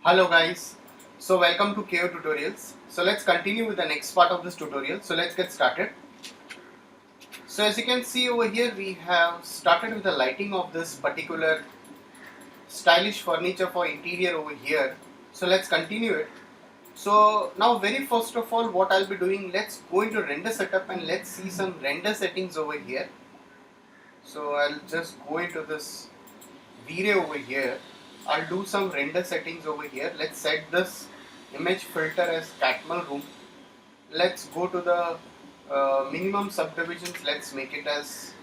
Hello guys, so welcome to KO Tutorials. So let's continue with the next part of this tutorial. So let's get started. So as you can see over here, we have started with the lighting of this particular stylish furniture for interior over here. So let's continue it. So now very first of all, what I'll be doing, let's go into render setup and let's see some render settings over here. So I'll just go into this Vray over here. I'll do some render settings over here. Let's set this image filter as Catmull room. Let's go to the minimum subdivisions. Let's make it as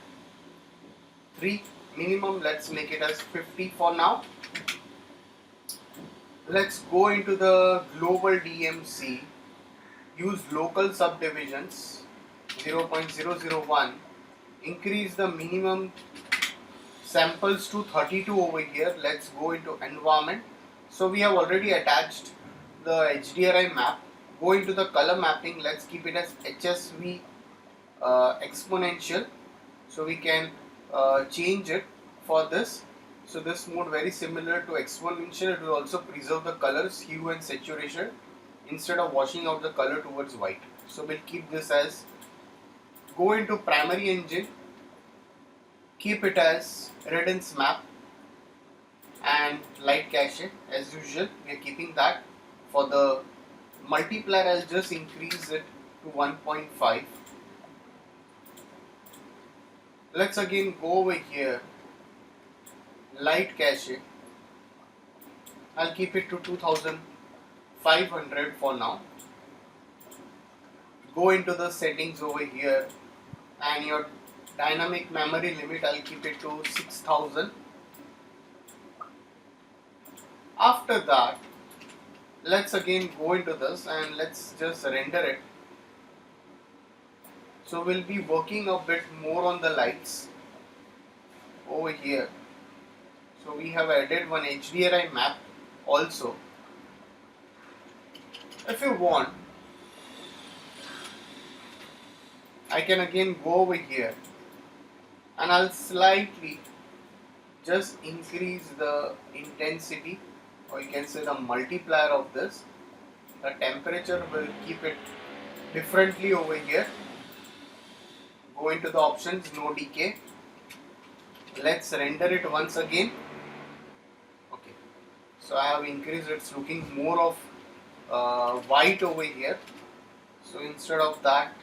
3 minimum. Let's make it as 50 for now. Let's go into the global DMC. Use local subdivisions 0.001. Increase the minimum samples to 32 over here. Let's go into environment. So we have already attached the HDRI map. Go into the color mapping. Let's keep it as HSV exponential. So we can change it for this. So this mode very similar to exponential. It will also preserve the colors, hue and saturation instead of washing out the color towards white. So we'll keep this as, go into primary engine. Keep it as Redden's map and light cache as usual. We are keeping that. For the multiplier, I'll just increase it to 1.5. Let's again go over here. Light cache. I'll keep it to 2500 for now. Go into the settings over here and your dynamic memory limit, I'll keep it to 6000. After that, let's again go into this and let's just render it. So we'll be working a bit more on the lights over here. So we have added one HDRI map also. If you want, I can again go over here and I'll slightly just increase the intensity, or you can say the multiplier of this. The temperature will keep it differently over here. Go into the options, no decay. Let's render it once again. Okay, so I have increased, it's looking more of white over here. So instead of that,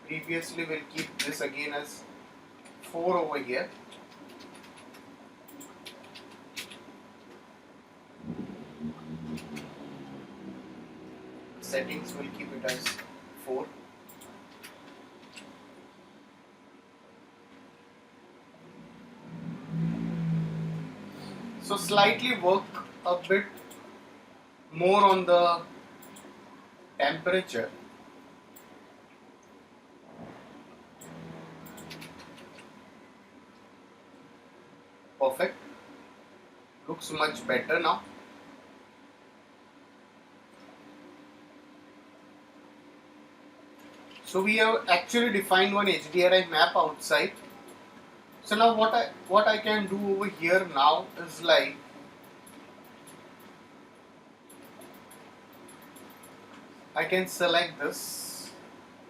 previously we'll keep this again as 4 over here. Settings will keep it as 4. So slightly work a bit more on the temperature. Perfect. Looks much better now. So we have actually defined one HDRI map outside. So now what I can do over here now is like, I can select this.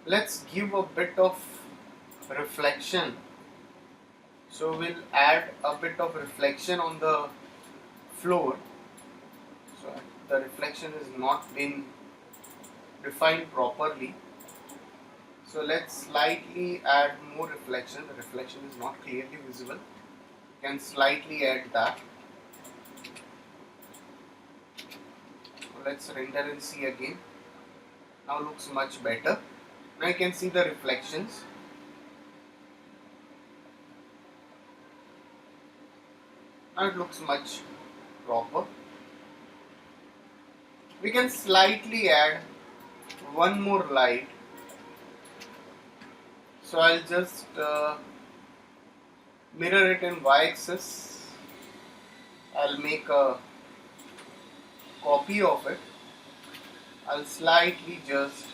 Let's give a bit of reflection. So we'll add a bit of reflection on the floor. So the reflection has not been defined properly. So let's slightly add more reflection. The reflection is not clearly visible. You can slightly add that. So let's render and see again. Now looks much better. Now you can see the reflections. Now it looks much proper. We can slightly add one more light. So I'll just mirror it in y-axis. I'll make a copy of it. I'll slightly just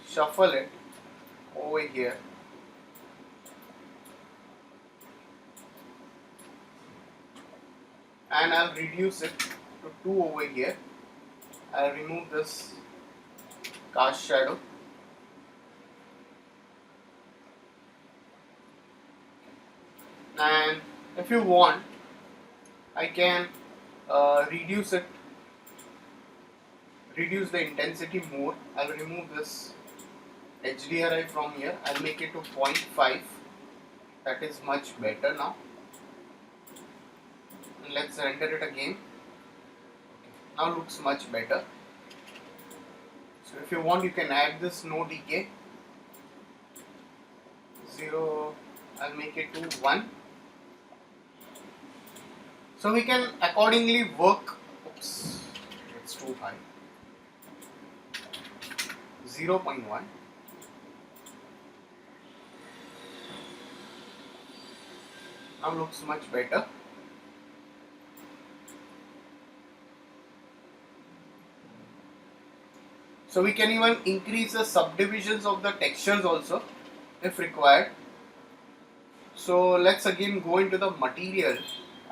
shuffle it over here. and I'll reduce it to 2 over here. I'll remove this cast shadow. And if you want, I can reduce the intensity more. I'll remove this HDRI from here. I'll make it to 0.5. That is much better now. And let's render it again. Now looks much better. So if you want, you can add this no decay. 0, I'll make it to 1. So we can accordingly work. Oops, it's too high. 0.1. Now looks much better. So we can even increase the subdivisions of the textures also if required. So let's again go into the material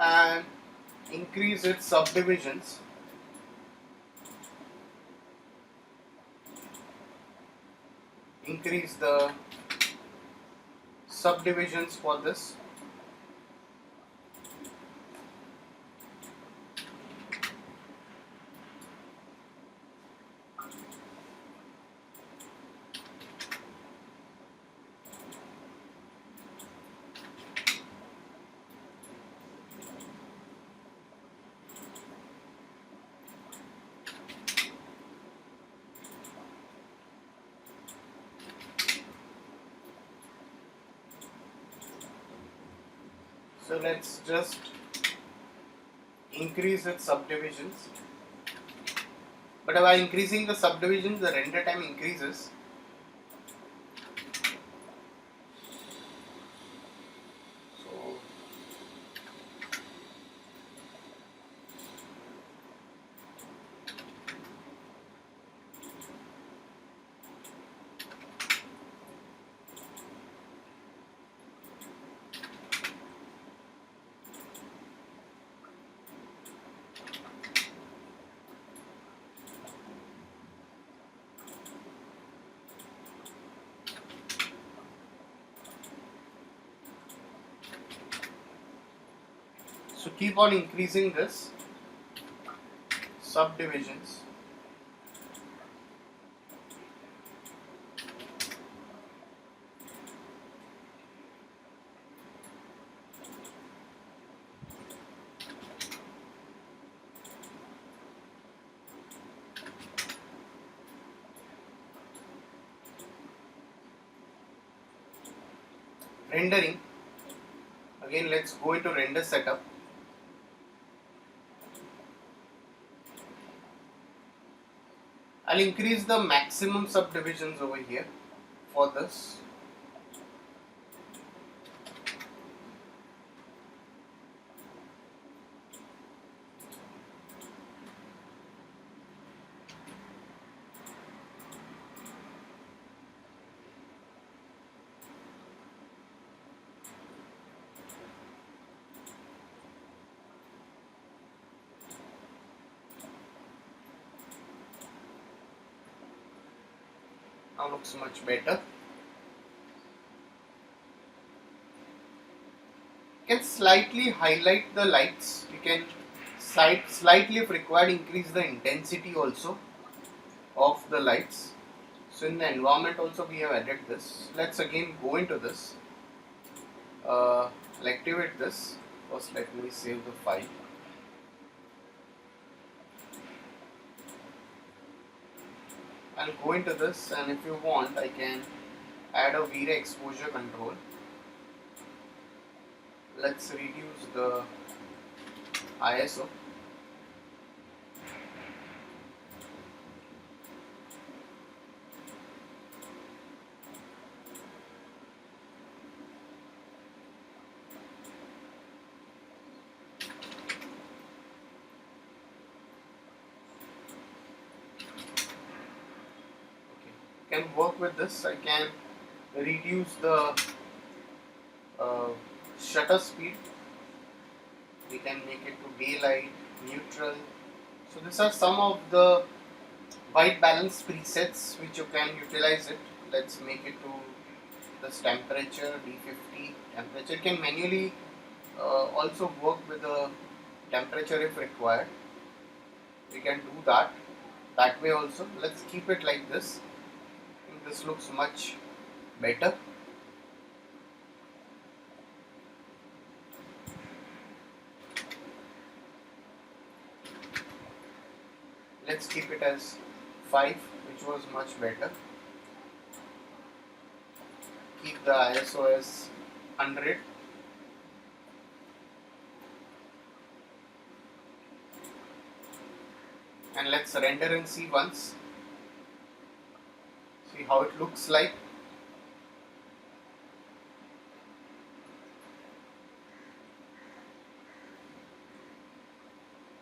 and increase its subdivisions. Increase the subdivisions for this. So let's just increase its subdivisions. But by increasing the subdivisions, the render time increases. So So keep on increasing this subdivisions. Rendering. Again, let's go into render setup. I'll increase the maximum subdivisions over here for this. Now looks much better. You can slightly highlight the lights. You can slightly, if required, increase the intensity also of the lights. So in the environment also we have added this. Let's again go into this. I'll activate this. First let me save the file. I'll go into this, and if you want I can add a Vray exposure control. Let's reduce the ISO. Can work with this. I can reduce the shutter speed. we can make it to daylight, neutral. So these are some of the white balance presets which you can utilize it. Let's make it to this temperature, D50 temperature. You can manually also work with the temperature if required. We can do that way also. Let's keep it like this. I think this looks much better. Let's keep it as 5, which was much better. Keep the ISO as 100. And let's render and see once. See how it looks like.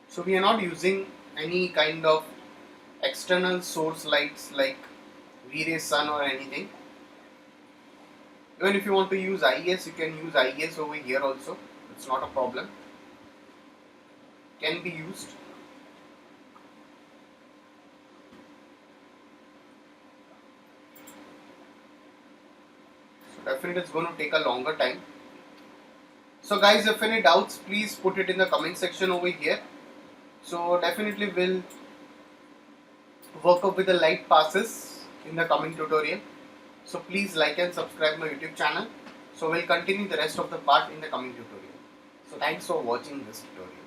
So we are not using any kind of external source lights like V-ray sun or anything. Even if you want to use IES, you can use IES over here also. It's not a problem. Can be used. So definitely it's going to take a longer time. So guys, if any doubts, please put it in the comment section over here. So definitely we'll work up with the light passes in the coming tutorial. So please like and subscribe my YouTube channel. So we'll continue the rest of the part in the coming tutorial. So thanks for watching this tutorial.